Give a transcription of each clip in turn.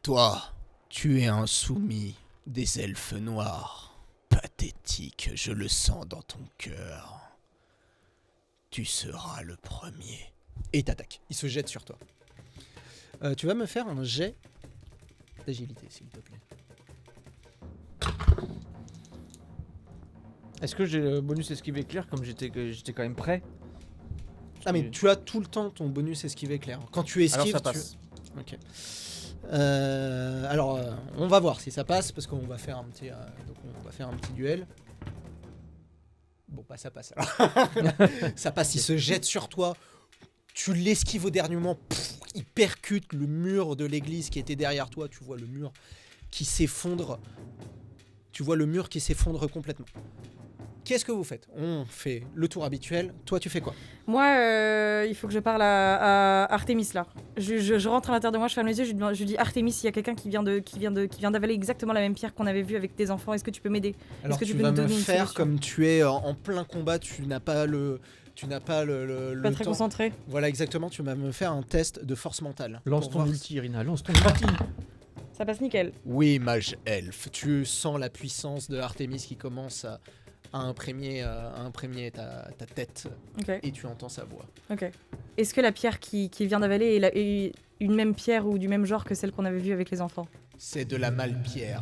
Toi, tu es un soumis des elfes noirs. Pathétique, je le sens dans ton cœur. Tu seras le premier. Et il t'attaque. Il se jette sur toi. Tu vas me faire un jet d'agilité, s'il te plaît. Est-ce que j'ai le bonus esquive éclair comme j'étais quand même prêt? Ah mais tu as tout le temps ton bonus esquive éclair. Quand tu esquives, Alors ça passe. Ok. On va voir si ça passe parce qu'on va faire un petit, donc on va faire un petit duel. Bon bah ça passe alors. Ça passe, il se jette sur toi. Tu l'esquives au dernier moment. Il percute le mur de l'église qui était derrière toi. Tu vois le mur qui s'effondre. Tu vois le mur qui s'effondre complètement. Qu'est-ce que vous faites? On fait le tour habituel. Toi, tu fais quoi? Moi, il faut que je parle à Artemis là. Je rentre à l'intérieur de moi, je ferme les yeux, je dis Artemis, il y a quelqu'un qui vient d'avaler exactement la même pierre qu'on avait vue avec tes enfants. Est-ce que tu peux m'aider? Alors que tu tu peux vas nous me donner une faire solution? comme tu es en plein combat. Tu n'as pas le Pas très temps. concentré. Voilà exactement. Tu vas me faire un test de force mentale. Lance pour ton voir multi, Irina, lance ton multi. Ça passe nickel. Oui, mage elfe. Tu sens la puissance de Artemis qui commence à imprégner ta tête Ok, et tu entends sa voix. ok. Est-ce que la pierre qui vient d'avaler est une même pierre ou du même genre que celle qu'on avait vue avec les enfants? C'est de la malpierre.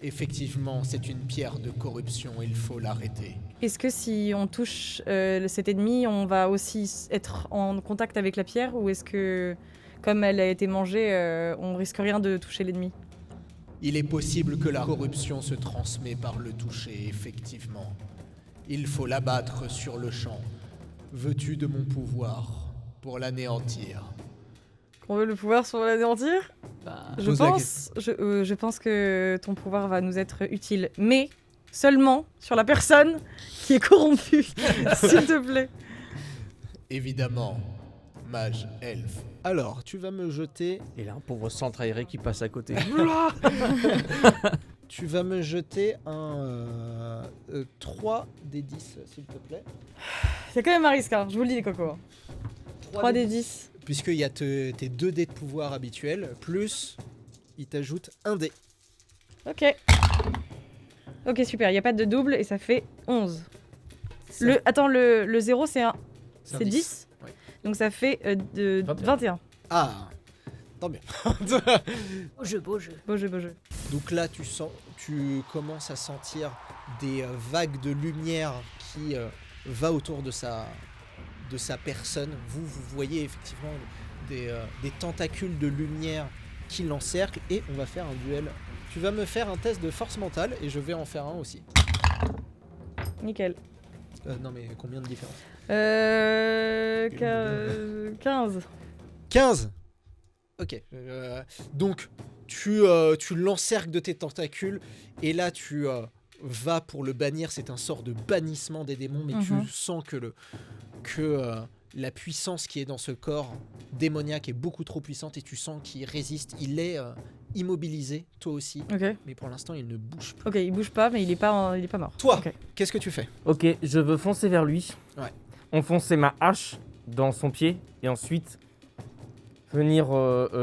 Effectivement, c'est une pierre de corruption, il faut l'arrêter. Est-ce que si on touche cet ennemi, on va aussi être en contact avec la pierre ou est-ce que, comme elle a été mangée, on risque rien de toucher l'ennemi? Il est possible que la corruption se transmet par le toucher, effectivement. Il faut l'abattre sur le champ. Veux-tu de mon pouvoir pour l'anéantir? On veut le pouvoir sur l'anéantir? Je Pose la je pense que ton pouvoir va nous être utile, mais seulement sur la personne qui est corrompue, s'il te plaît. Évidemment, mage elfe. Alors, tu vas me jeter. Et là, un pauvre centre aéré qui passe à côté. Tu vas me jeter un 3 des 10, s'il te plaît. C'est quand même un risque, hein, je vous le dis les cocos. 3 des 10. Puisqu'il y a tes 2 dés de pouvoir habituels, plus il t'ajoute un dé. Ok. Ok, super, il n'y a pas de double et ça fait 11. Ça- Le 0 c'est un... c'est un C'est 10. Oui. Donc ça fait 21. 21. Ah, tant mieux. Beau jeu, beau jeu. Beau jeu, beau jeu. Donc là, tu commences à sentir des vagues de lumière qui va autour de sa personne. Vous voyez effectivement des tentacules de lumière qui l'encerclent et on va faire un duel. Tu vas me faire un test de force mentale et je vais en faire un aussi. Nickel. Non mais combien de différence? 15. 15. Ok. Donc tu l'encercles de tes tentacules et là tu vas pour le bannir. C'est un sort de bannissement des démons, mais tu sens que la puissance qui est dans ce corps démoniaque est beaucoup trop puissante et tu sens qu'il résiste. Il est immobilisé, toi aussi, Ok. mais pour l'instant il ne bouge plus. Ok, il bouge pas, mais il est pas mort. Toi, Ok. qu'est-ce que tu fais? Ok, je veux foncer vers lui. Ouais. Enfoncer ma hache dans son pied et ensuite venir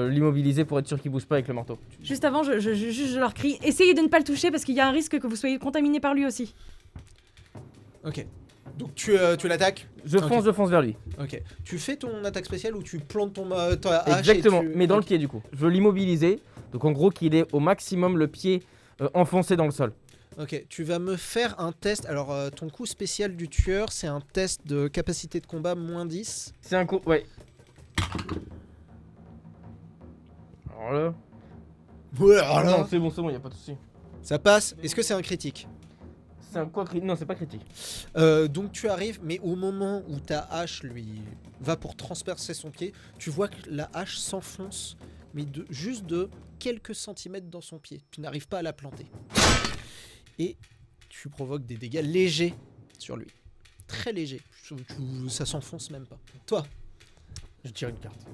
l'immobiliser pour être sûr qu'il bouge pas avec le marteau. Juste avant, je leur crie essayez de ne pas le toucher parce qu'il y a un risque que vous soyez contaminé par lui aussi. Ok. Donc tu l'attaques. Je Ok. fonce vers lui. Ok. Tu fais ton attaque spéciale ou tu plantes ta hache Exactement, et tu... mais dans Ok. le pied du coup. Je veux l'immobiliser. Donc en gros qu'il ait au maximum le pied enfoncé dans le sol. Ok, tu vas me faire un test. Alors, ton coup spécial du tueur, c'est un test de capacité de combat moins 10. C'est un coup. Ouais. Alors là. Ouais, Non, c'est bon, y a pas de souci. Ça passe. Est-ce que c'est un critique? C'est un quoi critique? Non, c'est pas critique. Donc, tu arrives, mais au moment où ta hache lui va pour transpercer son pied, tu vois que la hache s'enfonce, mais juste de quelques centimètres dans son pied. Tu n'arrives pas à la planter. Et tu provoques des dégâts légers sur lui. Très légers. Ça s'enfonce même pas. Toi? Je tire une carte.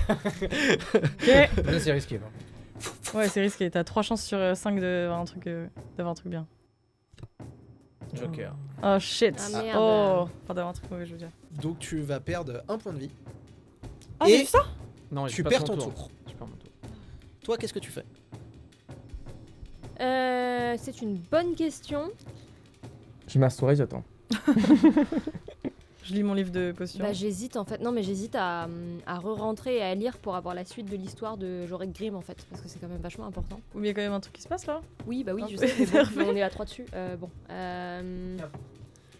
Ok. Là, c'est risqué. Hein. Ouais, c'est risqué. T'as 3 chances sur 5 d'avoir un truc bien. Joker. Oh shit. Ah, merde. Oh. Enfin, d'avoir un truc mauvais, je veux dire. Donc, tu vas perdre un point de vie. Ah, Et- c'est juste ça? Non, Tu je passe perds mon ton tour. Je perds mon tour. Toi, qu'est-ce que tu fais? C'est une bonne question. Je m'assois et j'attends. Je lis mon livre de potions. Bah j'hésite en fait. Non mais j'hésite à re-rentrer et à lire pour avoir la suite de l'histoire de Jorek Grimm en fait. Parce que c'est quand même vachement important. Ou il y a quand même un truc qui se passe là. Oui bah oui Un je peu sais mais bon, énervé. on est à 3 dessus.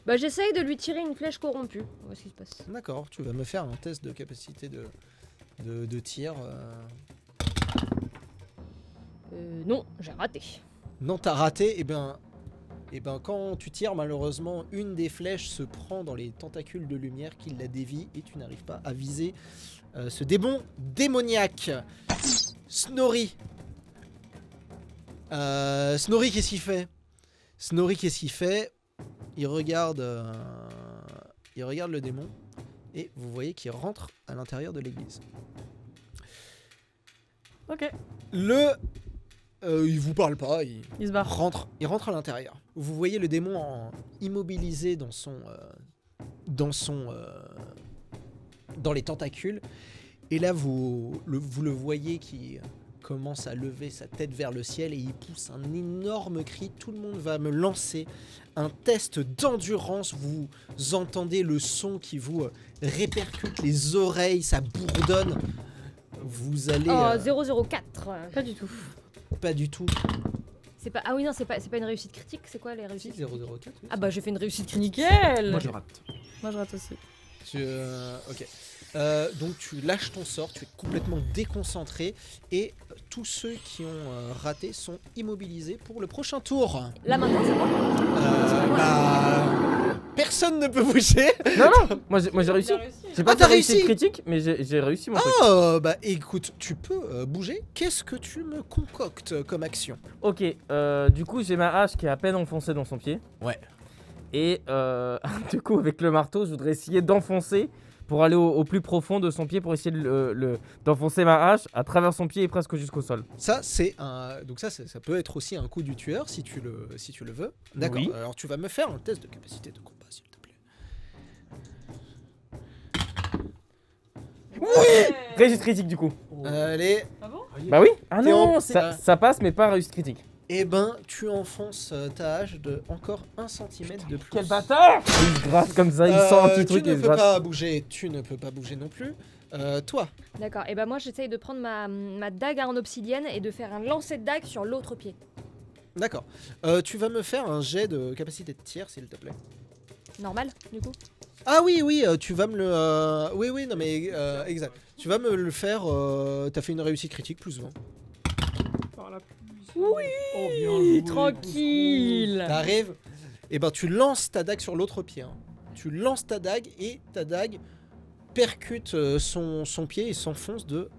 Bah j'essaye de lui tirer une flèche corrompue. On va voir ce qui se passe. D'accord, tu vas me faire un test de capacité de tir. Non, j'ai raté. Non, t'as raté, et ben quand tu tires, malheureusement, une des flèches se prend dans les tentacules de lumière qui la dévie et tu n'arrives pas à viser ce démon démoniaque. Snorri. Snorri, qu'est-ce qu'il fait? Il regarde le démon et vous voyez qu'il rentre à l'intérieur de l'église. Ok. Il vous parle pas, Il se barre. il rentre à l'intérieur. Vous voyez le démon immobilisé dans les tentacules. Et là, vous le voyez qui commence à lever sa tête vers le ciel et il pousse un énorme cri. Tout le monde va me lancer un test d'endurance. Vous entendez le son qui vous répercute les oreilles, ça bourdonne. Vous allez... Oh 004. Pas du tout. Pas du tout. C'est pas. Ah oui non c'est pas une réussite critique. C'est quoi les Si, réussites? 004. Oui. Ah bah j'ai fait une réussite critique. Nickel. Moi je rate. Moi je rate aussi. Ok. Donc tu lâches ton sort, tu es complètement déconcentré et tous ceux qui ont raté sont immobilisés pour le prochain tour. Là maintenant c'est moi. Personne ne peut bouger. Non, moi j'ai réussi. J'ai pas Ah, t'as fait réussite réussi critique, mais j'ai réussi mon truc. Écoute, tu peux bouger. Qu'est-ce que tu me concoctes comme action? Ok, du coup j'ai ma hache qui est à peine enfoncée dans son pied. Ouais. Et du coup avec le marteau je voudrais essayer d'enfoncer pour aller au plus profond de son pied pour essayer d'enfoncer ma hache à travers son pied et presque jusqu'au sol. Ça c'est un donc ça peut être aussi un coup du tueur si tu le veux. D'accord. Oui. Alors tu vas me faire un test de capacité de combat s'il te plaît. Réussite critique du coup. Allez. Ah bon? Bah oui. Ah T'es non, en- ça passe mais pas réussite critique. Eh ben, tu enfonces ta hache de encore 1 cm de plus. Quel bâtard! Il se gratte comme ça, il sent un petit truc Tu et ne il se peux gratte. pas bouger, tu ne peux pas bouger non plus. Toi, D'accord. Et bah moi j'essaye de prendre ma dague en obsidienne et de faire un lancer de dague sur l'autre pied. d'accord. Tu vas me faire un jet de capacité de tir, s'il te plaît. Normal du coup. Ah oui, tu vas me le... Oui, non mais exact. Tu vas me le faire... T'as fait une réussite critique, plus 20. Oh, bien joué. Tranquille. T'arrives, et ben tu lances ta dague sur l'autre pied. Hein. Tu lances ta dague et ta dague percute son pied et s'enfonce de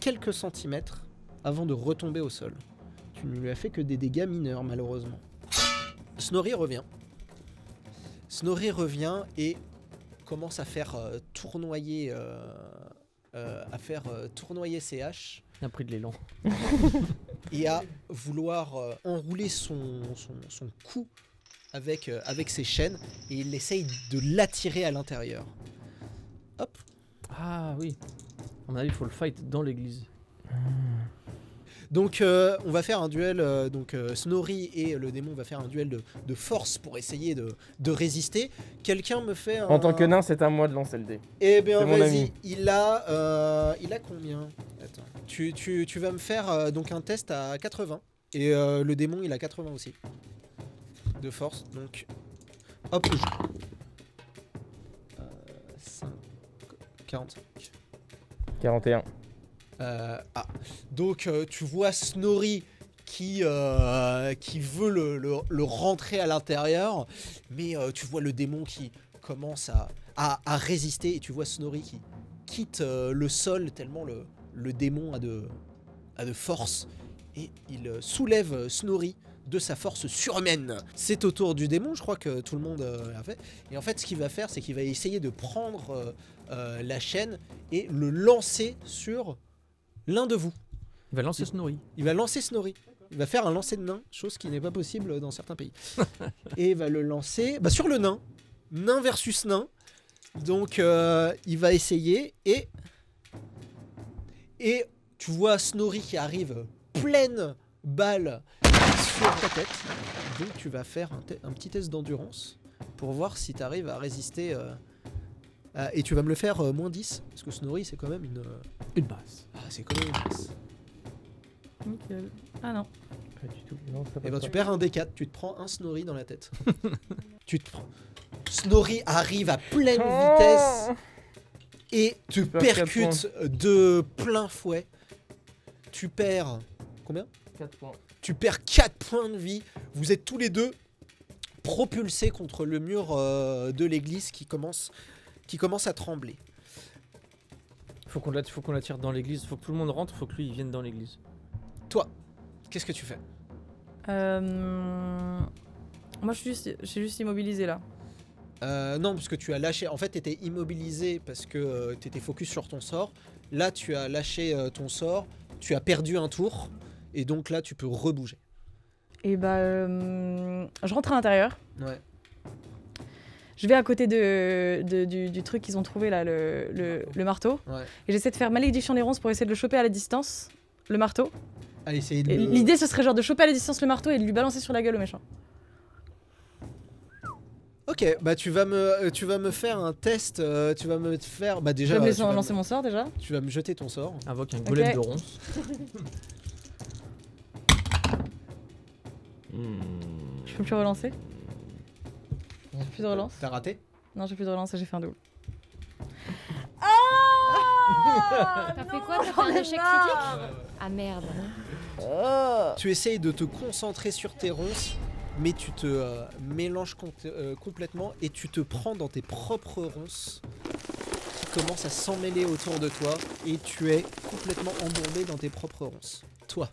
quelques centimètres avant de retomber au sol. Tu ne lui as fait que des dégâts mineurs malheureusement. Snorri revient. Et commence à faire tournoyer ses haches Il a pris de l'élan. et à vouloir enrouler son cou avec ses chaînes et il essaye de l'attirer à l'intérieur. Hop. Ah oui. À mon avis, il faut le fight dans l'église. Donc on va faire un duel, Snorri et le démon va faire un duel de force pour essayer de résister. Quelqu'un me fait un... En tant que nain, c'est à moi de lancer le dé. Eh bien c'est mon vas-y, ami. il a combien? Attends. Tu vas me faire donc un test à 80 et le démon il a 80 aussi. De force, donc hop. 5 45. 41. Donc tu vois Snorri qui veut le rentrer à l'intérieur, mais tu vois le démon qui commence à résister et tu vois Snorri qui quitte le sol tellement le démon a de force et il soulève Snorri de sa force surhumaine. C'est au tour du démon, je crois que tout le monde l'a fait. Et en fait, ce qu'il va faire, c'est qu'il va essayer de prendre la chaîne et le lancer sur l'un de vous. Il va lancer Snorri. Il va lancer Snorri. Il va faire un lancer de nain, chose qui n'est pas possible dans certains pays. Et il va le lancer sur le nain. Nain versus nain. Donc il va essayer et tu vois Snorri qui arrive pleine balle sur ta tête. Donc tu vas faire un petit test d'endurance pour voir si tu arrives à résister. Et tu vas me le faire moins 10. Parce que Snorri, c'est quand même Une base. Ah, c'est quand même une masse. Nickel. Ah non. Pas du tout. Non, ça Et passe ben pas. tu perds un D4, tu te prends un Snorri dans la tête. Tu te prends. Snorri arrive à pleine vitesse et te perds quatre percute de plein fouet. Tu perds combien 4 points. Tu perds 4 points de vie. Vous êtes tous les deux propulsés contre le mur de l'église qui commence à trembler. Faut qu'on l'attire dans l'église. Faut que tout le monde rentre. Faut que lui il vienne dans l'église. Toi, qu'est-ce que tu fais? Moi, je suis juste immobilisé là. Non, parce que tu as lâché. En fait, tu étais immobilisé parce que tu étais focus sur ton sort. Là, tu as lâché ton sort. Tu as perdu un tour. Et donc là, tu peux rebouger. Et je rentre à l'intérieur. Ouais. Je vais à côté du truc qu'ils ont trouvé là, le marteau. Ouais. Et j'essaie de faire malédiction des ronces pour essayer de le choper à la distance, le marteau. Allez, essayez de Et l'idée, ce serait genre de choper à la distance le marteau et de lui balancer sur la gueule au méchant. Ok, bah tu vas me faire un test. Tu vas me faire. Bah Je déjà. vais me tu laisser vas lancer mon sort déjà. Tu vas me jeter ton sort. Invoque un golem Ok. de ronces. Je peux plus relancer. J'ai plus de relance. T'as raté? Non, j'ai plus de relance et j'ai fait un double. T'as fait quoi? T'as fait un échec critique? Ah merde. Tu essayes de te concentrer sur tes ronces, mais tu te mélanges complètement et tu te prends dans tes propres ronces qui commencent à s'emmêler autour de toi et tu es complètement embourbé dans tes propres ronces. Toi.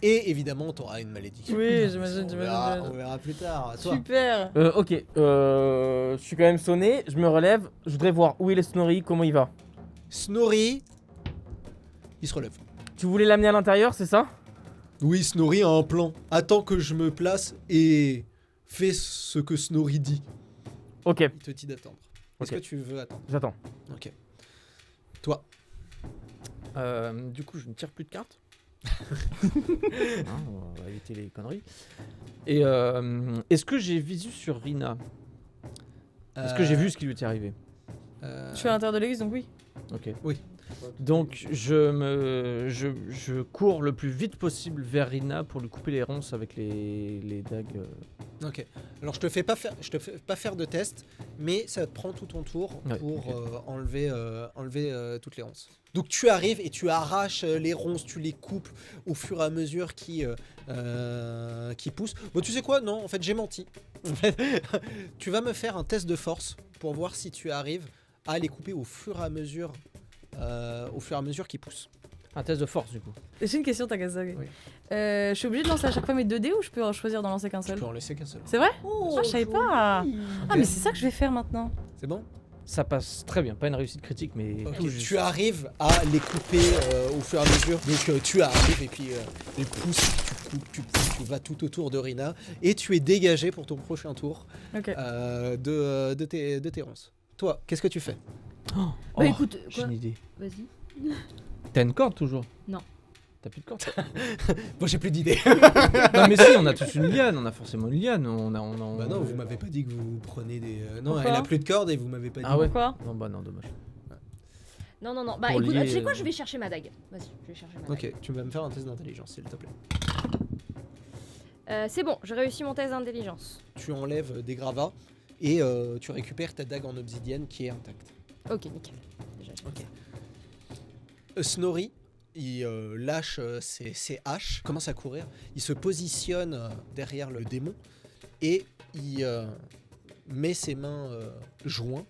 Et évidemment, t'auras une malédiction. Oui, j'imagine, On verra plus tard. Toi. Super. Ok, je suis quand même sonné, je me relève, je voudrais voir où est le Snorri, comment il va. Snorri, il se relève. Tu voulais l'amener à l'intérieur, c'est ça? Oui, Snorri a un plan. Attends que je me place et fais ce que Snorri dit. Ok, Il te dit d'attendre. Est-ce Ok. que tu veux attendre? j'attends. Ok. Toi. Du coup, je ne tire plus de cartes. Hein, on va éviter les conneries. Et est-ce que j'ai visu sur Rina? Est-ce que j'ai vu ce qui lui était arrivé? Je suis à l'intérieur de l'église, donc oui. Ok. Oui. Donc je cours le plus vite possible vers Rina pour lui couper les ronces avec les dagues. Ok. Alors je te fais pas faire de test, mais ça te prend tout ton tour Ouais, pour ok. enlever toutes les ronces. Donc tu arrives et tu arraches les ronces, tu les coupes au fur et à mesure qui poussent. Bon, tu sais quoi? Non, en fait j'ai menti. En fait, tu vas me faire un test de force pour voir si tu arrives à les couper au fur et à mesure qu'ils poussent. Un test de force du coup. J'ai une question, Takazaki. Oui. Je suis obligée de lancer à chaque fois mes 2 dés ou je peux choisir d'en lancer qu'un Tu seul? peux en laisser qu'un seul. C'est vrai? Ah, je savais pas. Ah, mais c'est ça que je vais faire maintenant. C'est bon? Ça passe très bien, pas une réussite critique, mais Ok, tout juste. tu arrives à les couper au fur et à mesure. Donc tu arrives et puis les pousses, tu vas tout autour de Rina et tu es dégagé pour ton prochain tour Ok. de tes ronces. Toi, qu'est-ce que tu fais? Oh, Bah écoute, j'ai quoi? une idée. Vas-y. T'as une corde toujours? Non. T'as plus de corde? Bon, j'ai plus d'idées. Non mais si, on a tous une liane, on a forcément une liane. Bah non, vous m'avez pas dit que vous prenez des. Non, Pourquoi elle a plus de cordes et vous m'avez pas dit. Ah ouais? Pourquoi? Non bah non, dommage. Non, non, non. Bah Pour écoute, lier, tu sais quoi? Je vais chercher ma dague. Vas-y, je vais chercher ma dague. Ok, tu vas me faire un test d'intelligence, s'il te plaît. C'est bon, j'ai réussi mon test d'intelligence. Tu enlèves des gravats et tu récupères ta dague en obsidienne qui est intacte. Ok, nickel. Déjà, j'ai Ok. fait ça. Snorri, il lâche ses haches, commence à courir, il se positionne derrière le démon et il met ses mains joints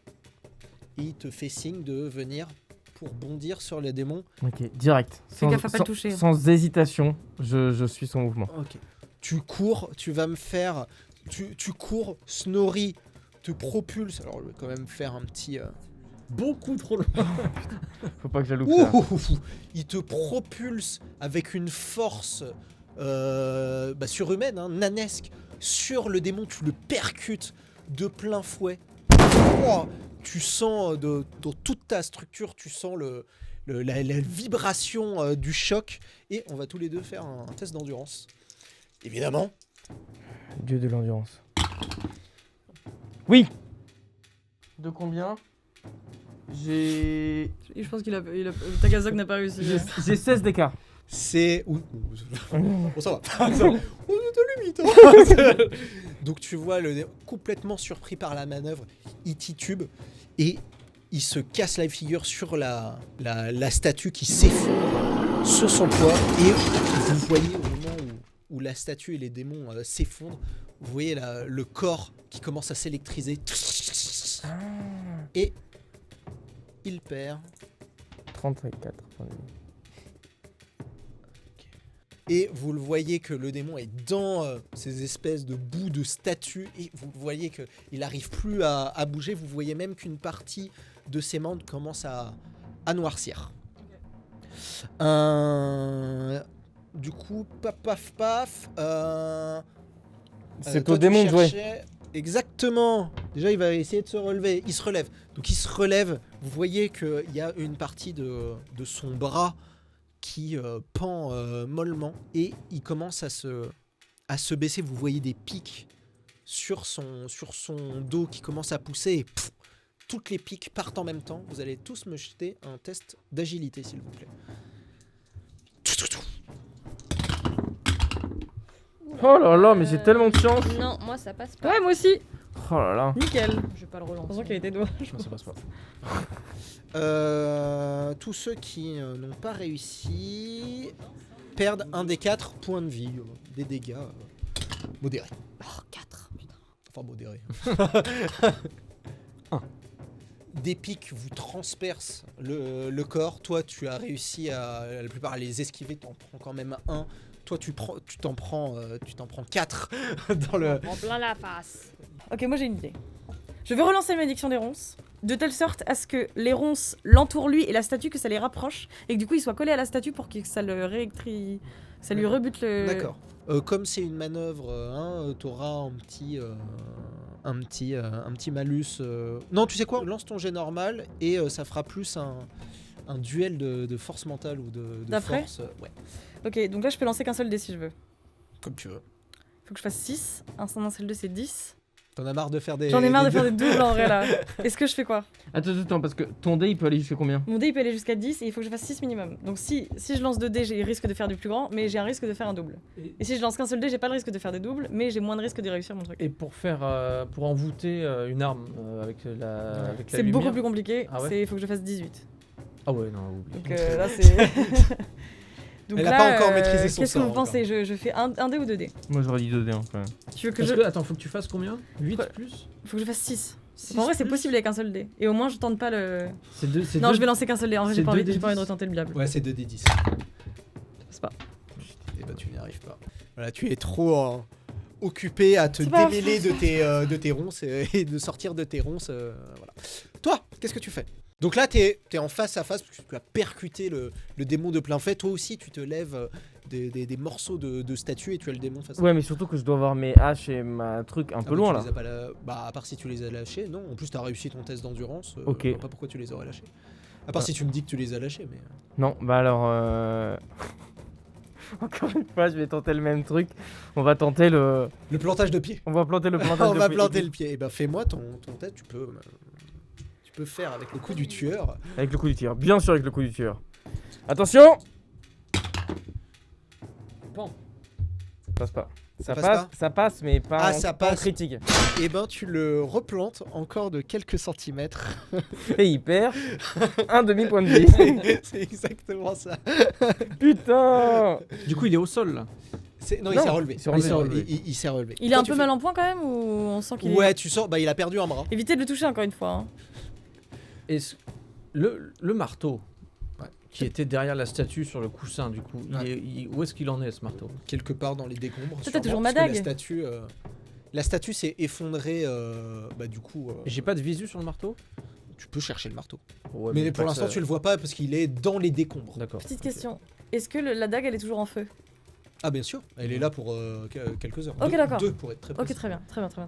et il te fait signe de venir pour bondir sur le démon. Ok, direct. Fais gaffe à pas le toucher. Sans hésitation, je suis son mouvement. Ok. Tu cours, tu vas me faire... Tu cours, Snorri te propulse. Alors je vais quand même faire un petit... Beaucoup trop loin. Faut pas que je la loupe ça. Il te propulse avec une force surhumaine, hein, nanesque, sur le démon. Tu le percutes de plein fouet. Oh, tu sens dans toute ta structure, tu sens la vibration du choc. Et on va tous les deux faire un test d'endurance. Évidemment, Dieu de l'endurance. Oui. De combien? J'ai Je pense qu'il a. Takazok n'a pas réussi. j'ai 16 d'écart. C'est... Bon, ça va. On est à limite. Hein. Donc tu vois, complètement surpris par la manœuvre, il titube et il se casse la figure sur la statue qui s'effondre sur son poids. Et vous voyez au moment où la statue et les démons s'effondrent, vous voyez le corps qui commence à s'électriser. Et il perd. 34 points de vie. Et vous le voyez que le démon est dans ces espèces de bouts de statue. Et vous voyez qu'il n'arrive plus à bouger. Vous voyez même qu'une partie de ses membres commence à noircir. Du coup, paf. C'est toi, au tu démon de jouer. cherchais- Exactement. Déjà, il va essayer de se relever. Il se relève. Donc, il se relève. Vous voyez qu'il y a une partie de son bras qui pend mollement et il commence à se baisser. Vous voyez des pics sur son dos qui commence à pousser et toutes les pics partent en même temps. Vous allez tous me jeter un test d'agilité, s'il vous plaît. Oh là là, mais j'ai tellement de chance. Non, moi ça passe pas. Ouais, moi aussi. Oh là là. Nickel. Je vais pas le relancer. Heureusement qu'il a été doigt. Non, ça passe pas. Tous ceux qui n'ont pas réussi perdent un des 4 points de vie, des dégâts modérés. Oh, 4. Putain. Enfin modérés. Des pics vous transpercent le corps. Toi, tu as réussi la plupart à les esquiver. T'en prends quand même un. Toi, tu t'en prends 4 dans le. En plein la face. Ok, moi j'ai une idée. Je vais relancer la malédiction des ronces, de telle sorte à ce que les ronces l'entourent lui et la statue, que ça les rapproche, et que du coup il soit collé à la statue pour que ça le réélectrise. Ça lui rebute le. D'accord. Comme c'est une manœuvre, t'auras un petit malus. Non, tu sais quoi? Lance ton jet normal et ça fera plus un duel de force mentale ou de D'après force. Ouais, Ok, donc là je peux lancer qu'un seul dé si je veux. comme tu veux. Faut que je fasse 6. Un seul 2 c'est 10. T'en as marre de faire des. J'en ai marre de des faire des doubles en vrai là. Est-ce que je fais quoi? Attends, parce que ton dé il peut aller jusqu'à combien? Mon dé il peut aller jusqu'à 10 et il faut que je fasse 6 minimum. Donc si je lance 2 dés, j'ai le risque de faire du plus grand, mais j'ai un risque de faire un double. Et si je lance qu'un seul dé, j'ai pas le risque de faire des doubles, mais j'ai moins de risque de réussir mon truc. Et pour envoûter une arme avec la C'est lumière. beaucoup plus compliqué, Ah ouais il faut que je fasse 18. Ah ouais, non, oublie. Donc là c'est... Donc Elle a là, pas encore maîtrisé son qu'est-ce que sort vous pensez? Je fais un dé ou 2 dés? Moi j'aurais dit 2 dés quand même. Tu veux que Parce je... que, attends, faut que tu fasses combien 8 Ouais. plus Faut que je fasse 6. 6 En vrai c'est plus possible avec un seul dé. Et au moins je tente pas le... C'est deux, Non, je vais lancer qu'un seul dé, en vrai c'est j'ai pas deux envie de D10. retenter le diable. Ouais, c'est 2d10. Ça passe pas. Et bah, tu n'y arrives pas. Voilà, tu es trop occupé à te C'est pas démêler de tes ronces et de sortir de tes ronces. Voilà. Toi, qu'est-ce que tu fais? Donc là, t'es en face à face parce que tu as percuté le démon de plein fait. Toi aussi, tu te lèves des morceaux de statue et tu as le démon face à Ouais, mais surtout que je dois avoir mes haches et ma truc un peu loin là. Bah, à part si tu les as lâchés, non. En plus, t'as réussi ton test d'endurance. Ok. Je vois pas pourquoi tu les aurais lâchés. À part si tu me dis que tu les as lâchés, mais. Non, bah alors. Encore une fois, je vais tenter le même truc. On va tenter le. Le plantage de pied. On va planter le plantage On de va pied. planter le pied. Et ben, fais-moi ton test. Tu peux faire avec le coup du tueur. Avec le coup du tir. Bien sûr, avec le coup du tueur. Attention! Bon. Ça passe pas. Ça passe pas Ça passe, mais pas, Ah, en, ça pas en passe. critique. Et ben, tu le replantes encore de quelques centimètres. Et il perd un demi-point de vie. C'est exactement ça. Putain! Du coup, il est au sol là. Non, il Non, s'est relevé. il s'est relevé. Il s'est relevé. Il est Toi, un tu peu fais- mal en point quand même ou on sent qu'il est... Ouais, tu sens. Bah, il a perdu un bras. Évitez de le toucher encore une fois. Hein. Et le marteau Ouais. qui était derrière la statue sur le coussin, du coup, Ouais. où est-ce qu'il en est ce marteau? Quelque part dans les décombres. Toi, t'as sûrement, toujours parce ma que dague. La statue s'est effondrée. Bah, du coup. J'ai pas de visu sur le marteau? Tu peux chercher le marteau. Ouais, Mais pas pour que l'instant, ça- tu le vois pas parce qu'il est dans les décombres. D'accord. Petite question. Est-ce que la dague elle est toujours en feu? Ah, bien sûr. Elle est là pour quelques heures. Ok, d'accord. Deux pour être très précis. Ok, très bien, très cool.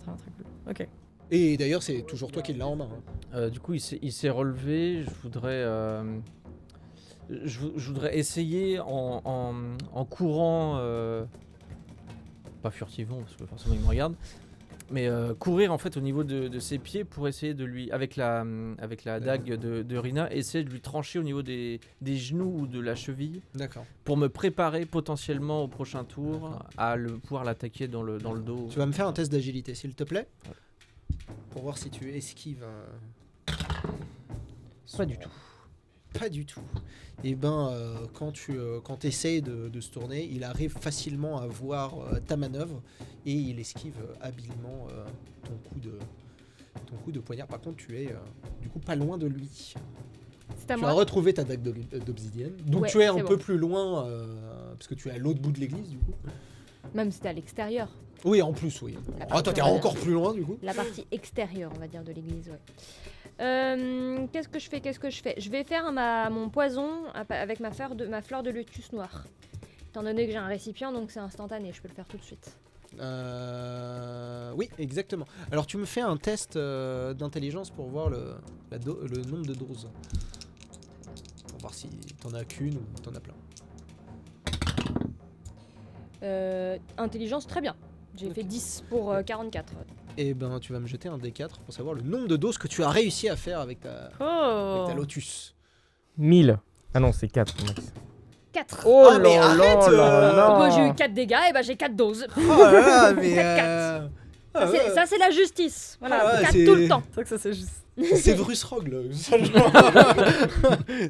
Ok. Et d'ailleurs, c'est toujours toi qui l'as en main. Hein. Du coup, il s'est relevé. Je voudrais essayer en courant pas furtivement parce que forcément il me regarde, mais courir en fait au niveau de ses pieds pour essayer de lui, avec la dague de Rina, essayer de lui trancher au niveau des genoux ou de la cheville D'accord. pour me préparer potentiellement au prochain tour à pouvoir l'attaquer dans le dos. Tu vas me faire un test d'agilité, s'il te plaît. Pour voir si tu esquives. Pas du tout. Pas du tout. Et ben, quand tu essayes de se tourner, il arrive facilement à voir ta manœuvre et il esquive habilement ton coup de poignard. Par contre, tu es du coup pas loin de lui. C'est à Tu moi. as retrouvé ta dague d'obsidienne. Donc Ouais, tu es un c'est peu bon. plus loin, parce que tu es à l'autre bout de l'église du coup. Même c'était à l'extérieur. Oui, en plus, oui. La Ah, toi, t'es partie encore plus loin du coup. La partie extérieure, on va dire, de l'église, ouais. Qu'est-ce que je fais Je vais faire mon poison avec ma fleur de lotus noire. Étant donné que j'ai un récipient, donc c'est instantané, je peux le faire tout de suite. Oui, exactement. Alors tu me fais un test d'intelligence pour voir le nombre de doses. Pour voir si t'en as qu'une ou t'en as plein. Intelligence, très bien. J'ai fait 10 pour 44. Et ben tu vas me jeter un D4 pour savoir le nombre de doses que tu as réussi à faire avec ta Oh. lotus. 1000. Ah non, c'est 4 max. 4. Oh Ah, mais arrête, Moi j'ai eu 4 dégâts, et bah j'ai 4 doses. Oh là là, mais Quatre. ah ouais. Ça c'est la justice. Voilà, Ah ouais, 4 c'est- tout le temps. C'est vrai que ça c'est juste. C'est Vrus Rogue là.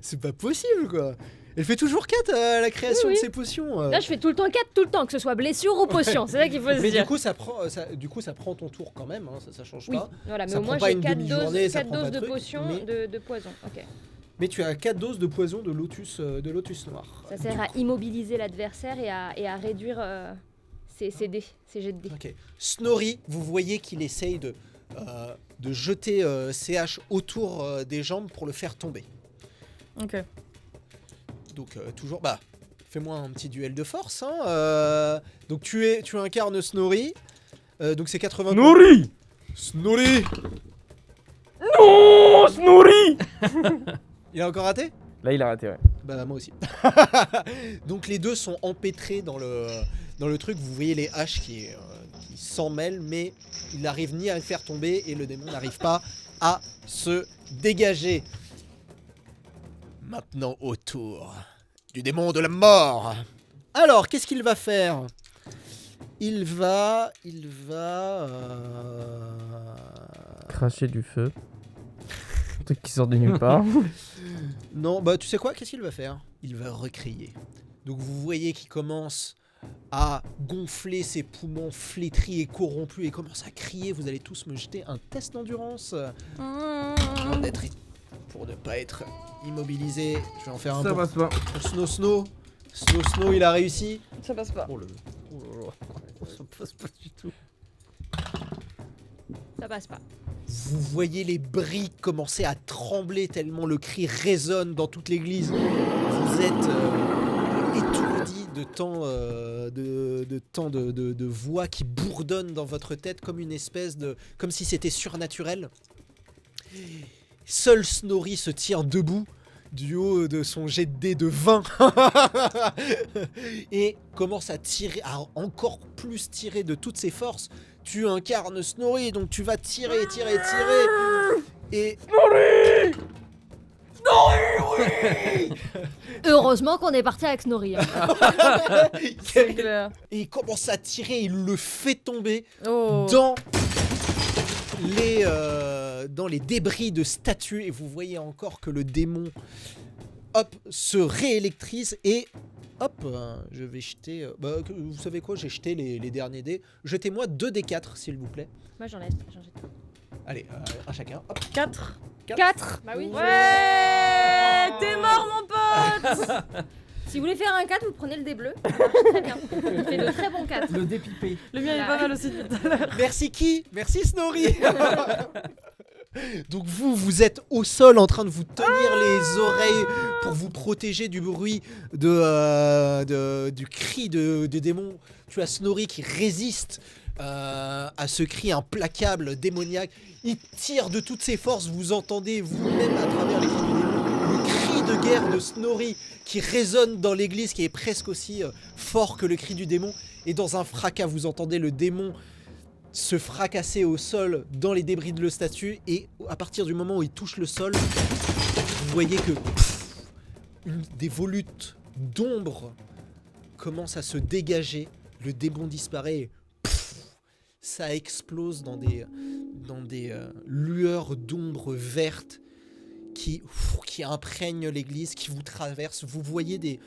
C'est pas possible quoi. Elle fait toujours 4 à la création Oui, oui. de ses potions. Là je fais tout le temps 4 tout le temps, que ce soit blessure ou potion. C'est ça qu'il faut se Mais dire. du coup ça prend ton tour quand même, hein, ça change Oui, pas. voilà, mais Ça au moins prend pas j'ai une 4 demi-journée, doses, ça 4 prend pas doses de de truc, potion, mais- de poison. Ok. Mais tu as 4 doses de poison de lotus noir. Ça sert à immobiliser l'adversaire et à réduire ses dés, ses jets de dés. Ok. Snorri, vous voyez qu'il essaye de jeter ses haches autour des jambes pour le faire tomber. Ok. Donc toujours, bah, fais-moi un petit duel de force. Hein, donc tu incarnes Snorri. Donc c'est 80. Snorri. Snorri. Non, Snorri. Il a encore raté? Là, il a raté, ouais. Bah moi aussi. Donc les deux sont empêtrés dans le truc. Vous voyez les haches qui s'en mêlent, mais il n'arrive ni à le faire tomber et le démon n'arrive pas à se dégager. Maintenant au tour du démon de la mort. Alors qu'est-ce qu'il va faire? Il va Cracher du feu. Un truc qui sort de nulle part. Non, bah tu sais quoi, qu'est-ce qu'il va faire? Il va recrier. Donc vous voyez qu'il commence à gonfler ses poumons flétris et corrompus et commence à crier. Vous allez tous me jeter un test d'endurance pour ne pas être immobilisé. Je vais en faire un Ça pour passe pas. Snow. Snow, il a réussi. Ça passe pas. Oh là là. Ça passe pas du tout. Ça passe pas. Vous voyez les briques commencer à trembler tellement le cri résonne dans toute l'église. Vous êtes étourdi de voix qui bourdonnent dans votre tête comme une espèce de... comme si c'était surnaturel. Seul Snorri se tient debout du haut de son jet de dés de 20 et commence à tirer, à encore plus tirer de toutes ses forces. Tu incarnes Snorri, donc tu vas tirer et Heureusement qu'on est parti avec Snorri. Hein. C'est clair. et il commence à tirer, il le fait tomber Oh. dans les débris de statues et vous voyez encore que le démon se réélectrise et je vais jeter vous savez quoi, j'ai jeté les derniers dés. Jetez-moi 2 des 4 s'il vous plaît. Moi j'en ai. Allez, un chacun. Hop. 4. 4. Bah oui. Ouais. T'es mort mon pote. Si vous voulez faire un 4, vous prenez le dé bleu. Ça marche très bien. Il fait de très bons 4. Le dépipé. Le mien est pas mal aussi depuis tout à l'heure. Merci qui? Merci Snorri. Donc vous êtes au sol en train de vous tenir les oreilles pour vous protéger du bruit du cri de démon. Tu as Snorri qui résiste à ce cri implacable, démoniaque. Il tire de toutes ses forces, vous entendez vous-même à travers les cris du démon le cri de guerre de Snorri qui résonne dans l'église, qui est presque aussi fort que le cri du démon. Et dans un fracas, vous entendez le démon se fracasser au sol dans les débris de la statue. Et à partir du moment où il touche le sol, vous voyez que des volutes d'ombre commencent à se dégager. Le démon disparaît et ça explose dans des lueurs d'ombre vertes qui imprègnent l'église, qui vous traversent. Vous voyez des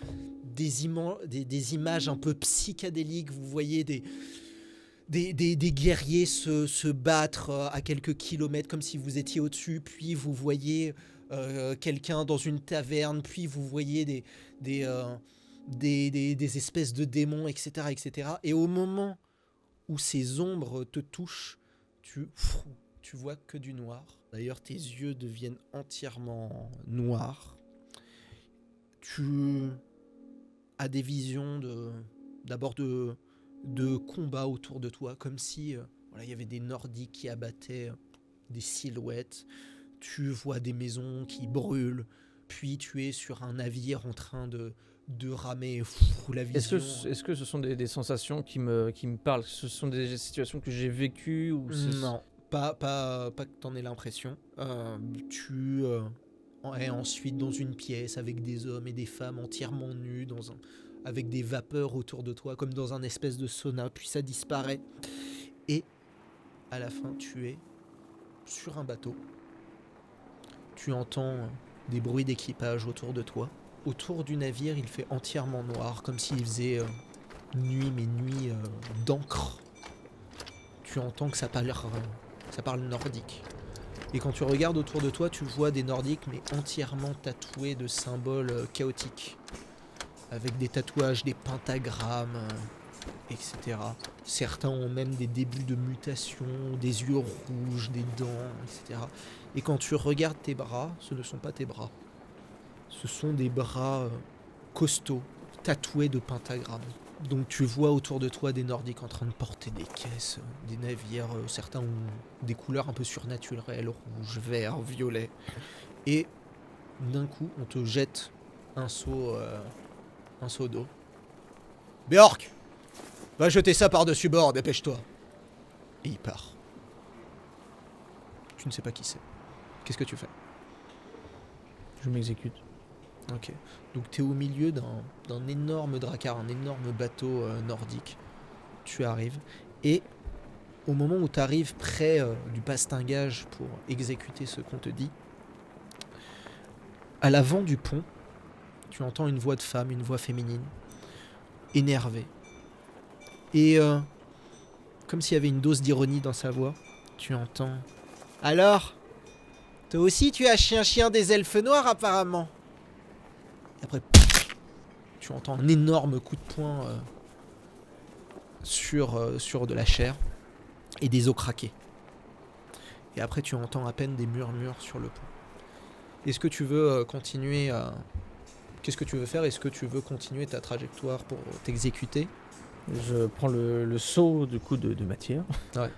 images un peu psychédéliques. Vous voyez des guerriers se battre à quelques kilomètres comme si vous étiez au-dessus. Puis vous voyez quelqu'un dans une taverne. Puis vous voyez des espèces de démons, etc., etc. Et au moment où ces ombres te touchent, tu vois que du noir. D'ailleurs, tes yeux deviennent entièrement noirs. Tu as des visions d'abord de combats autour de toi, comme si il y avait des Nordiques qui abattaient des silhouettes. Tu vois des maisons qui brûlent, puis tu es sur un navire en train de ramer. La vision... Est-ce que ce sont des sensations qui me parlent? Ce sont des situations que j'ai vécues ou Non, pas que t'en aies l'impression. Tu es ensuite dans une pièce avec des hommes et des femmes entièrement nus, avec des vapeurs autour de toi, comme dans un espèce de sauna, puis ça disparaît. Et à la fin, tu es sur un bateau. Tu entends des bruits d'équipage autour de toi. Autour du navire, il fait entièrement noir, comme s'il faisait nuit, mais nuit d'encre. Tu entends que ça parle nordique. Et quand tu regardes autour de toi, tu vois des Nordiques, mais entièrement tatoués de symboles chaotiques. Avec des tatouages, des pentagrammes, etc. Certains ont même des débuts de mutation, des yeux rouges, des dents, etc. Et quand tu regardes tes bras, ce ne sont pas tes bras. Ce sont des bras costauds, tatoués de pentagrammes. Donc tu vois autour de toi des Nordiques en train de porter des caisses, des navires. Certains ont des couleurs un peu surnaturelles, rouge, vert, violet. Et d'un coup, on te jette un seau d'eau. Bjork, va jeter ça par-dessus bord, dépêche-toi. Et il part. Tu ne sais pas qui c'est. Qu'est-ce que tu fais? Je m'exécute. Ok. Donc tu es au milieu d'un énorme drakkar, un énorme bateau nordique. Tu arrives. Et au moment où tu arrives près du bastingage pour exécuter ce qu'on te dit, à l'avant du pont, tu entends une voix de femme, une voix féminine, énervée. Et comme s'il y avait une dose d'ironie dans sa voix, tu entends... Alors, toi aussi tu as chien des elfes noirs apparemment. Et après, tu entends un énorme coup de poing sur de la chair et des os craqués. Et après, tu entends à peine des murmures sur le pont. Est-ce que tu veux continuer à... Qu'est-ce que tu veux faire? Est-ce que tu veux continuer ta trajectoire pour t'exécuter? Je prends le seau du coup de matière. Ouais.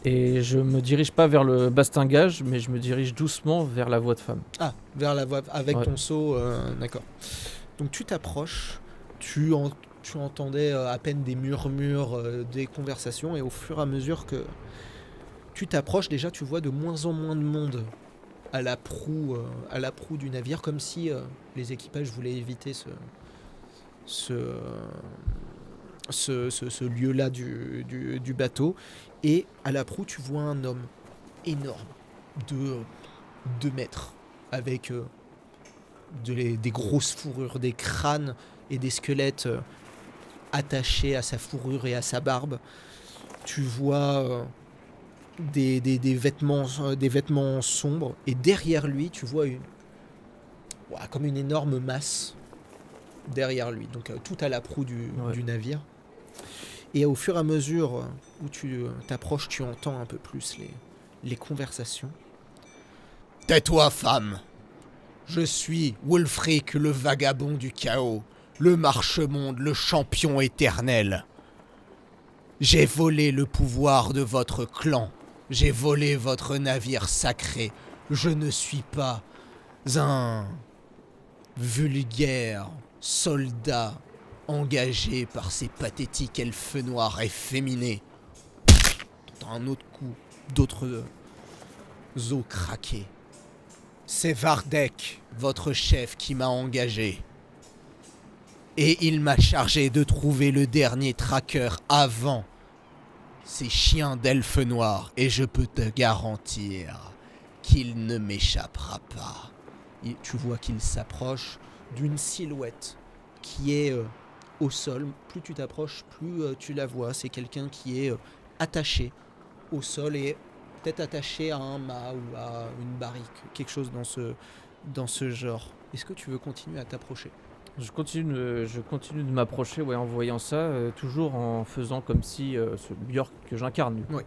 Et je me dirige pas vers le bastingage, mais je me dirige doucement vers la voie de femme. Ah, vers la voie avec Ouais. ton seau, d'accord. Donc tu t'approches, tu entendais à peine des murmures, des conversations, et au fur et à mesure que tu t'approches, déjà tu vois de moins en moins de monde à la proue du navire, comme si les équipages voulaient éviter ce lieu-là du bateau. Et à la proue, tu vois un homme énorme, de 2 mètres, avec des grosses fourrures, des crânes et des squelettes attachés à sa fourrure et à sa barbe. Tu vois des vêtements sombres, et derrière lui, tu vois comme une énorme masse derrière lui, donc tout à la proue du navire. Et au fur et à mesure où tu t'approches, tu entends un peu plus les conversations. Tais-toi, femme. Je suis Wulfric, le vagabond du chaos, le marche-monde, le champion éternel. J'ai volé le pouvoir de votre clan. J'ai volé votre navire sacré. Je ne suis pas un vulgaire soldat engagé par ces pathétiques elfes noirs efféminés. T'entends un autre coup, d'autres os craqués. C'est Vardek, votre chef, qui m'a engagé. Et il m'a chargé de trouver le dernier tracker avant ces chiens d'elfes noirs. Et je peux te garantir qu'il ne m'échappera pas. Et tu vois qu'il s'approche d'une silhouette qui est au sol. Plus tu t'approches, plus tu la vois. C'est quelqu'un qui est attaché au sol et peut-être attaché à un mât ou à une barrique. Quelque chose dans ce genre. Est-ce que tu veux continuer à t'approcher ? Je continue de m'approcher, ouais, en voyant ça, toujours en faisant comme si ce Björk que j'incarne. Du coup. Oui.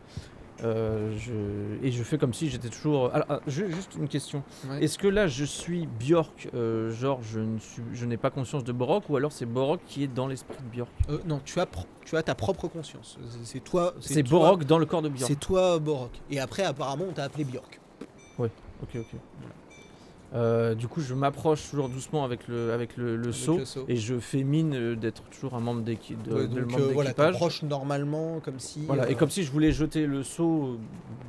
Et je fais comme si j'étais toujours. Alors, juste une question. Ouais. Est-ce que là je suis Björk, genre je n'ai pas conscience de Borok, ou alors c'est Borok qui est dans l'esprit de Björk? Non, tu as ta propre conscience. C'est toi. C'est toi- Borok dans le corps de Björk. C'est toi, Borok. Et après, apparemment, on t'a appelé Björk. Ok. Du coup, je m'approche toujours doucement avec le seau, le seau. et je fais mine d'être toujours un membre d'équipage. Voilà, t'approches normalement comme si. Voilà, et comme si je voulais jeter le seau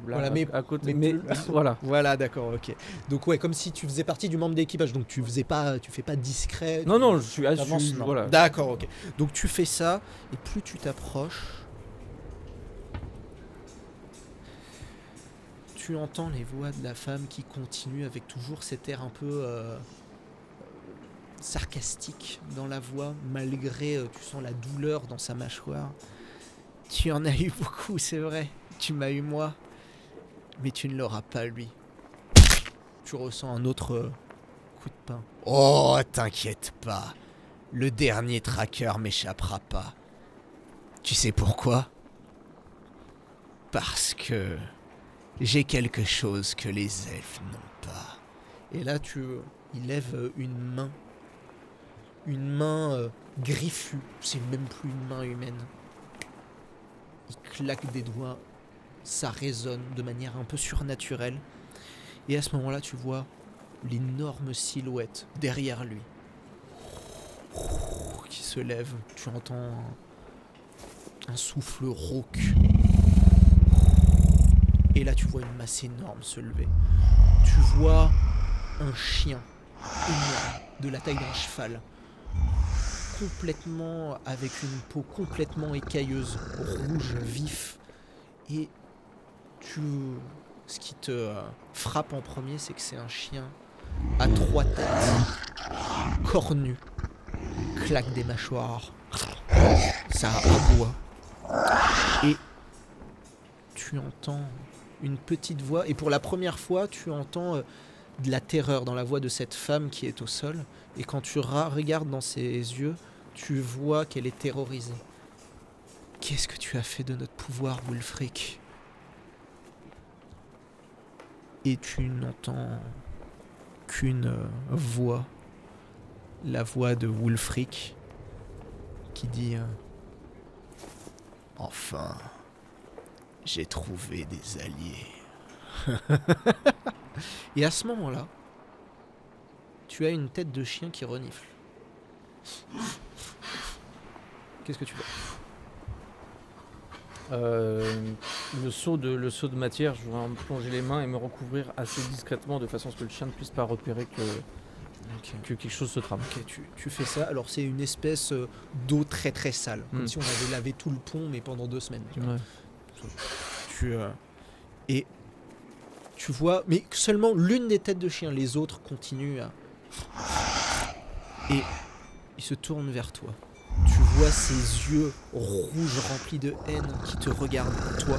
là, Voilà, mais- à côté. mais Mais plus- voilà. Voilà, d'accord, ok. Donc ouais, comme si tu faisais partie du membre d'équipage. Donc tu fais pas discret. Non, tu- non, je suis t'avances, assuré. non. Voilà. D'accord, ok. Donc tu fais ça, et plus tu t'approches, tu entends les voix de la femme qui continue avec toujours cet air un peu sarcastique dans la voix, malgré, tu sens la douleur dans sa mâchoire. Tu en as eu beaucoup, c'est vrai. Tu m'as eu moi, mais tu ne l'auras pas lui. Tu ressens un autre coup de pain. Oh, t'inquiète pas. Le dernier tracker m'échappera pas. Tu sais pourquoi ? Parce que j'ai quelque chose que les elfes n'ont pas. Et là, il lève une main. Une main griffue. C'est même plus une main humaine. Il claque des doigts. Ça résonne de manière un peu surnaturelle. Et à ce moment-là, tu vois l'énorme silhouette derrière lui qui se lève. Tu entends un souffle rauque. Et là, tu vois une masse énorme se lever. Tu vois un chien énorme, de la taille d'un cheval, complètement avec une peau complètement écailleuse, rouge vif. Et ce qui te frappe en premier, c'est que c'est un chien à 3 têtes, cornu, claque des mâchoires, ça aboie. Et tu entends une petite voix, et pour la première fois, tu entends de la terreur dans la voix de cette femme qui est au sol. Et quand tu regardes dans ses yeux, tu vois qu'elle est terrorisée. Qu'est-ce que tu as fait de notre pouvoir, Wulfric ? Et tu n'entends qu'une voix, la voix de Wulfric, qui dit enfin, j'ai trouvé des alliés. Et à ce moment-là, tu as une tête de chien qui renifle. Qu'est-ce que tu fais ? Le seau de matière, je voudrais me plonger les mains et me recouvrir assez discrètement de façon à ce que le chien ne puisse pas repérer que quelque chose se trame. Ok, tu fais ça. Alors c'est une espèce d'eau très très sale, comme si on avait lavé tout le pont, mais pendant 2 semaines. Tu vois. Ouais. Et tu vois, mais seulement l'une des têtes de chien, les autres continuent à... Et il se tourne vers toi. Tu vois ses yeux rouges remplis de haine qui te regardent, toi.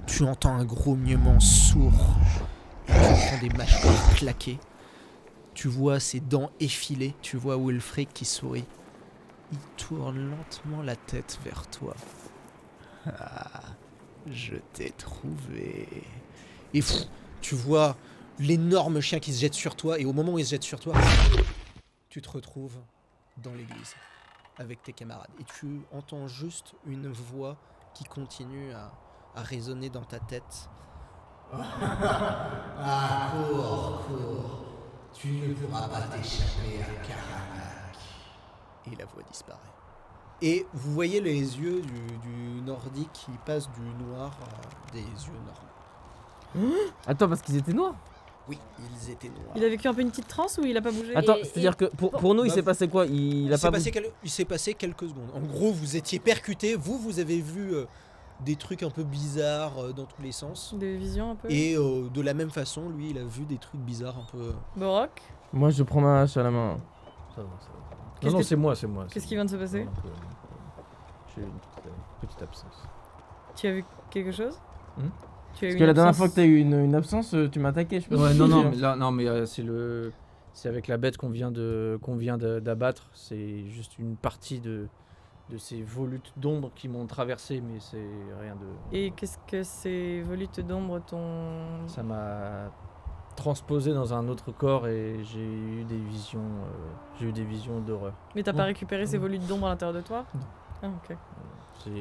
Tu entends un grognement sourd. Tu entends des mâchoires claquer. Tu vois ses dents effilées. Tu vois Wulfric qui sourit. Il tourne lentement la tête vers toi. Ah, je t'ai trouvé. Et tu vois l'énorme chien qui se jette sur toi. Et au moment où il se jette sur toi, tu te retrouves dans l'église avec tes camarades. Et tu entends juste une voix qui continue à résonner dans ta tête. Ah, cours. Tu ne pourras pas t'échapper à Karanak. Et la voix disparaît. Et vous voyez les yeux du nordique qui passent du noir à des yeux normands. Attends, parce qu'ils étaient noirs. Oui, ils étaient noirs. Il a vécu un peu une petite transe ou il a pas bougé? Attends, Et- c'est-à-dire que pour nous, il Bah, s'est passé quoi? Il a pas bougé. Il s'est passé quelques secondes. En gros, vous étiez percutés. Vous avez vu des trucs un peu bizarres dans tous les sens. Des visions un peu. Et de la même façon, lui, il a vu des trucs bizarres un peu. Borok, Moi, je prends ma hache à la main. Ça va, ça va. Qu'est-ce Non, que- c'est moi, c'est moi. qu'est-ce qui vient de se passer? J'ai une petite absence. Tu as vu quelque chose? Hmm Tu as eu Parce une que la dernière absence fois que t'as eu une absence, tu m'as attaqué, je sais pas Ouais, si non, tu te non, souviens. mais là, non, mais c'est avec la bête qu'on vient d'abattre. C'est juste une partie de ces volutes d'ombre qui m'ont traversé, mais c'est rien de. Et qu'est-ce que ces volutes d'ombre t'ont... Ça m'a transposé dans un autre corps et j'ai eu des visions d'horreur. Mais t'as pas Non. récupéré ces volutes d'ombre à l'intérieur de toi? Non. Ah, ok. Ouais.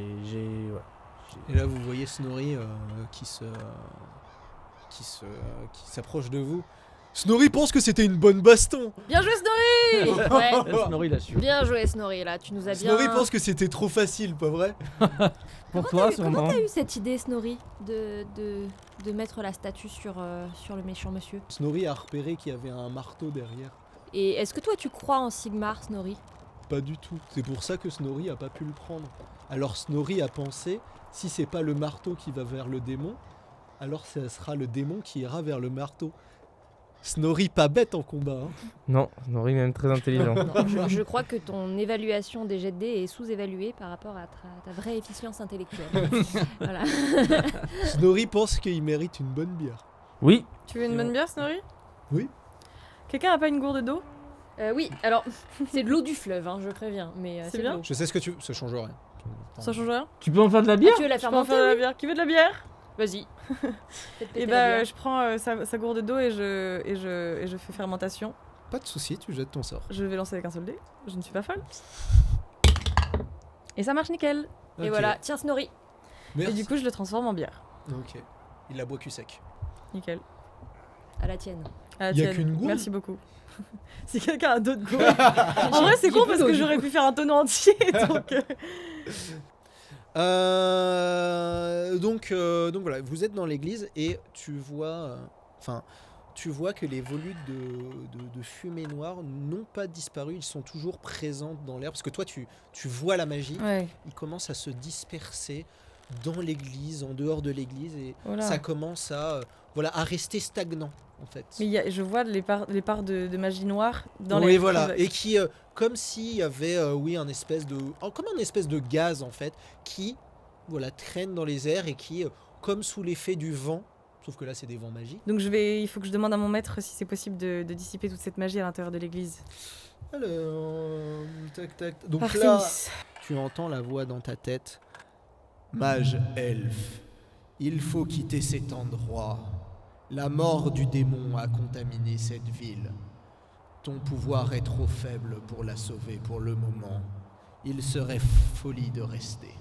Et là, vous voyez Snorri qui s'approche de vous. Snorri pense que c'était une bonne baston. Bien joué, Snorri. Ouais. Snorri l'a su. Bien joué, Snorri, là. Tu nous as bien... Snorri pense que c'était trop facile, pas vrai? Pour toi, Comment sûrement. t'as eu cette idée, Snorri, de mettre la statue sur le méchant monsieur? Snorri a repéré qu'il y avait un marteau derrière. Et est-ce que toi, tu crois en Sigmar, Snorri? Pas du tout. C'est pour ça que Snorri a pas pu le prendre. Alors Snorri a pensé, si c'est pas le marteau qui va vers le démon, alors ça sera le démon qui ira vers le marteau. Snorri pas bête en combat. Hein. Non, Nori est même très intelligent. Non, je crois que ton évaluation des jets de dés est sous-évaluée par rapport à ta vraie efficience intellectuelle. Voilà. Snorri pense qu'il mérite une bonne bière. Oui, Tu veux une bonne bière, Snorri? Oui. Quelqu'un a pas une gourde d'eau? Oui, alors, c'est de l'eau du fleuve, hein, je préviens. Mais C'est de bien. l'eau. Je sais ce que tu... Ça change rien. Ça change rien? tu peux en faire de la bière? Tu veux la Tu faire peux en monter? faire de la Oui. bière? Qui veut de la bière? Vas-y. Faites péter Et la bah, bière. je prends sa gourde d'eau et je fais fermentation. Pas de souci, tu jettes ton sort. Je vais lancer avec un seul dé. Je ne suis pas folle. Et ça marche nickel. Et Ok. voilà, tiens, Snorri. Merci. Et du coup, je le transforme en bière. Ok. Il la boit cul sec. Nickel. À la tienne. À la Y a tienne. qu'une gourde? Merci beaucoup. Si quelqu'un a d'autres gourdes. En vrai, c'est J'ai con plus parce d'eau, que du j'aurais coup. pu faire un tonneau entier. Donc, Donc voilà, vous êtes dans l'église et tu vois, tu vois que les volutes de fumée noire n'ont pas disparu, ils sont toujours présents dans l'air parce que toi tu vois la magie, ouais. ils commencent à se disperser dans l'église, en dehors de l'église et Voilà. ça commence à à rester stagnant en fait. Mais je vois les parts de magie noire dans oui, les. voilà, et qui comme s'il y avait un espèce de gaz en fait qui traîne dans les airs et qui comme sous l'effet du vent, sauf que là c'est des vents magiques. Donc il faut que je demande à mon maître si c'est possible de dissiper toute cette magie à l'intérieur de l'église. Alors, tac tac. Donc Parfait. là, tu entends la voix dans ta tête. Mage elfe, il faut quitter cet endroit. La mort du démon a contaminé cette ville. Ton pouvoir est trop faible pour la sauver pour le moment. Il serait folie de rester.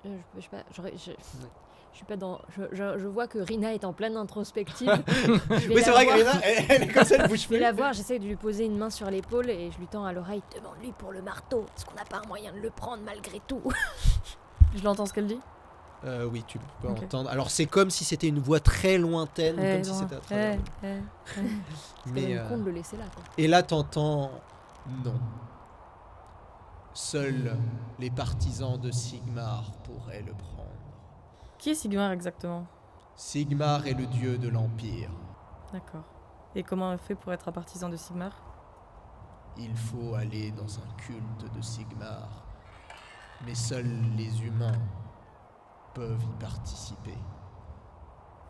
Je sais pas, je suis pas dans... Je vois que Rina est en pleine introspective. Je vais Oui, c'est la vrai voir. que Rina, elle est comme ça, elle bouge Je vais plus. la voir, j'essaie de lui poser une main sur l'épaule et je lui tends à l'oreille. Demande-lui pour le marteau, est-ce qu'on n'a pas un moyen de le prendre malgré tout? Je l'entends ce qu'elle dit. Oui, tu peux Ok. entendre. Alors c'est comme si c'était une voix très lointaine, comme si c'était à travers. C'est Mais, quand même con de le laisser là, quoi. et là, t'entends non. Seuls les partisans de Sigmar pourraient le prendre. Qui est Sigmar exactement? Sigmar est le dieu de l'Empire. D'accord. Et comment on fait pour être un partisan de Sigmar? Il faut aller dans un culte de Sigmar. Mais seuls les humains peuvent y participer.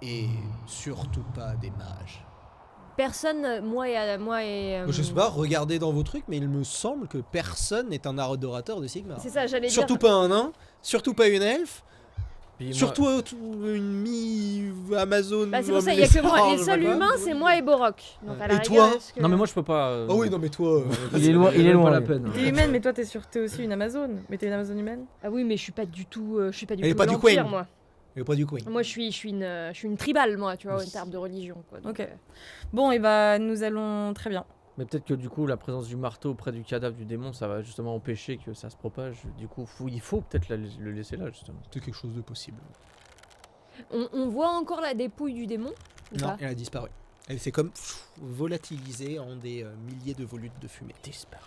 Et surtout pas des mages. Personne, moi et Je sais pas, regardez dans vos trucs, mais il me semble que personne n'est un adorateur de Sigmar. C'est ça, j'allais Surtout dire. pas un nain, surtout pas une elfe, Puis moi- surtout une mi-Amazon. Bah, c'est pour ça, il y a que moi. Les seuls humains, c'est moi et Borok. Donc, à la Et rigueur, toi est-ce que- Non, mais moi je peux pas. Ah oui, non mais toi... Il est loin, il est Pas loin. la lui. peine. T'es humaine, mais toi t'es aussi une Amazone. Mais t'es une Amazone humaine? Ah oui, mais je suis pas du tout. Je suis pas du Elle est tout pas de du l'Empire, Queen. moi. Il est pas du coin. Moi, je suis une tribale, moi, tu vois, en termes de religion. Quoi. Donc, Ok. Bon, et bah nous allons très bien. Mais peut-être que du coup, la présence du marteau près du cadavre du démon, ça va justement empêcher que ça se propage. Du coup, il faut peut-être le laisser là, justement. C'est quelque chose de possible. On voit encore la dépouille du démon ou Non, pas elle a disparu. Elle s'est comme volatilisée en des milliers de volutes de fumée. Disparu.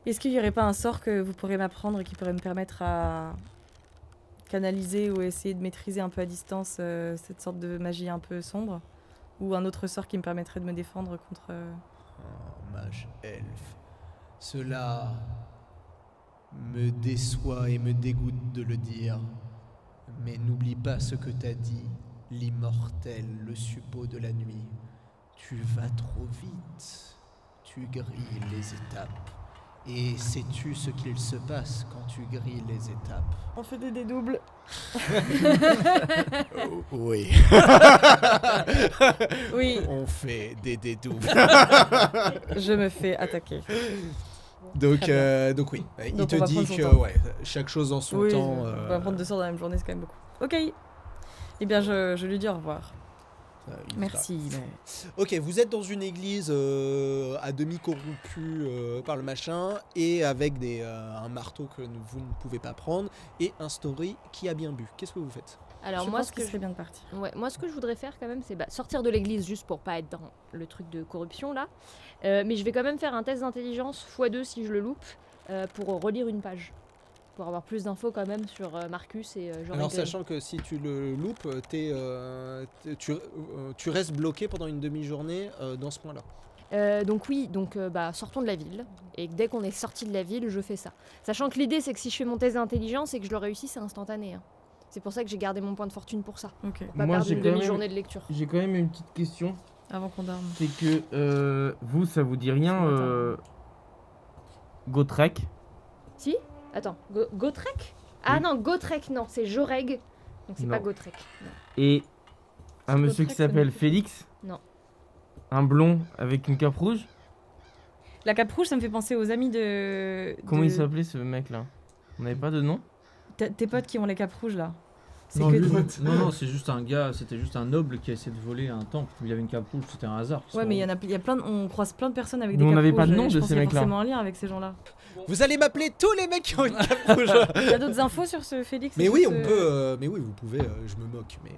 Est-ce qu'il n'y aurait pas un sort que vous pourrez m'apprendre et qui pourrait me permettre à canaliser ou essayer de maîtriser un peu à distance cette sorte de magie un peu sombre? Ou un autre sort qui me permettrait de me défendre contre... Oh, mage elfe. Cela me déçoit et me dégoûte de le dire. Mais n'oublie pas ce que t'as dit, l'immortel, le suppôt de la nuit. Tu vas trop vite. Tu grilles les étapes. Et sais-tu ce qu'il se passe quand tu grilles les étapes? On fait des dédoubles. Oui. Oui, On fait des dédoubles. je me fais attaquer. Donc, Très donc oui, il Donc te on va dit prendre son que temps. ouais, chaque chose en son Oui, temps. on va prendre 2 sorts dans la même journée, c'est quand même beaucoup. Ok. Eh bien, je lui dis au revoir. il Merci. Ok, vous êtes dans une église à demi corrompue par le machin et avec un marteau que vous ne pouvez pas prendre et un story qui a bien bu. Qu'est-ce que vous faites? Alors Je moi, pense ce que qu'il je... serait bien de partir. Ouais, moi, ce que je voudrais faire quand même, c'est sortir de l'église juste pour pas être dans le truc de corruption là. Mais je vais quand même faire un test d'intelligence x2 si je le loupe pour relire une page. Pour avoir plus d'infos quand même sur Marcus et Jean. Alors sachant que si tu le loupes, tu restes bloqué pendant une demi-journée dans ce point-là. Donc oui, sortons de la ville. Et dès qu'on est sorti de la ville, je fais ça. Sachant que l'idée, c'est que si je fais mon test d'intelligence et que je le réussis, c'est instantané. Hein. C'est pour ça que j'ai gardé mon point de fortune pour ça. Ok. Pour pas Moi, perdre j'ai une quand même- demi-journée de lecture. J'ai quand même une petite question. Avant qu'on dorme. C'est que vous, ça vous dit rien, Gotrek? Si. Attends, Gotrek? Ah Oui. non, Gotrek, non, c'est Joreg. Donc c'est Non. pas Gotrek. Non. Et un C'est monsieur Gotrek, qui ça me s'appelle dit- Félix? Non. Un blond avec une cape rouge? La cape rouge, ça me fait penser aux amis de... Comment de- il s'appelait ce mec-là? On n'avait pas de nom? Tes potes qui ont les capes rouges, là. C'est Non, que lui, des- non, c'est juste un gars, c'était juste un noble qui a essayé de voler un temple. Il avait une cape rouge, c'était un hasard. Ouais, mais il y a plein on croise plein de personnes avec Nous, des on capes n'avait pas de rouges, nom et de je pense ces qu'il y a mecs-là. forcément un lien avec ces gens-là. Vous allez m'appeler tous les mecs qui ont une cape rouge. Il y a d'autres infos sur ce Félix? Mais et oui, sur on ce- peut. Mais oui, vous pouvez. Je me moque, mais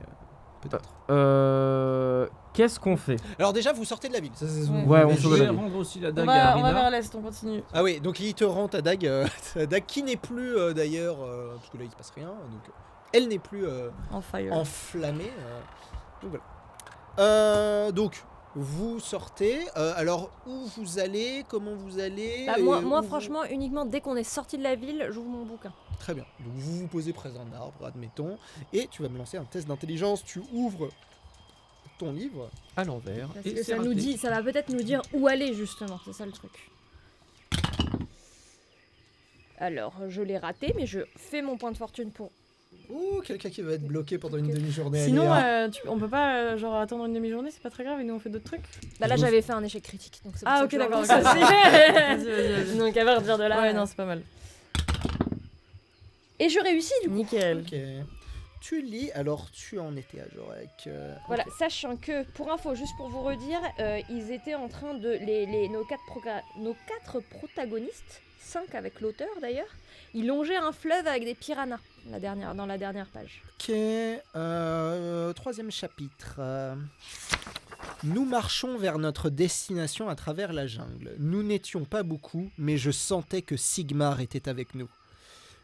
peut-être. Qu'est-ce qu'on fait? Alors déjà, vous sortez de la ville. Ça, c'est- Ouais. Ouais, on Mais sort je de la vais ville. rendre aussi la On dague à va Rina. vers l'est, on continue. Ah oui, donc il te rend ta dague, ta dague qui n'est plus d'ailleurs, parce que là il se passe rien, donc elle n'est plus En fire. enflammée. Donc voilà. Donc vous sortez. Alors où vous allez, comment vous allez Bah, et moi où vous- franchement, uniquement dès qu'on est sorti de la ville, j'ouvre mon bouquin. Très bien. Donc vous vous posez près d'un arbre, admettons, et tu vas me lancer un test d'intelligence. Tu ouvres ton livre. À l'envers. Parce Et que c'est ça nous raté. dit, ça va peut-être nous dire où aller justement, c'est ça le truc. Alors, je l'ai raté, mais je fais mon point de fortune pour. Ouh, quelqu'un qui va être bloqué pendant une demi-journée. Sinon, Aléa. on peut pas genre attendre une demi-journée, c'est pas très grave, et nous on fait d'autres trucs. Bah là, j'avais fait un échec critique, donc c'est pour Ah ça ok que je d'accord. relance ok. aussi. Vas-y. Donc à partir de là. Ouais non c'est pas mal. Et je réussis du coup. Nickel. Ok. Tu lis, alors tu en étais à Jorek. Voilà, ok. sachant que, pour info, juste pour vous redire, ils étaient en train de. Nos quatre protagonistes, 5 avec l'auteur d'ailleurs, ils longeaient un fleuve avec des piranhas dans la dernière page. Ok, troisième chapitre. Nous marchons vers notre destination à travers la jungle. Nous n'étions pas beaucoup, mais je sentais que Sigmar était avec nous.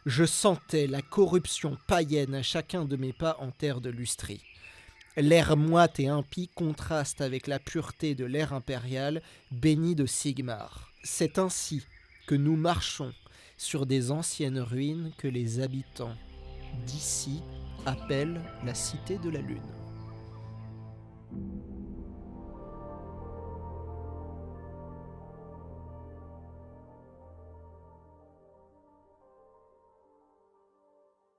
Je sentais la corruption païenne à chacun de mes pas en terre de Lustrie. L'air moite et impie contraste avec la pureté de l'air impérial béni de Sigmar. C'est ainsi que nous marchons sur des anciennes ruines que les habitants d'ici appellent la Cité de la Lune.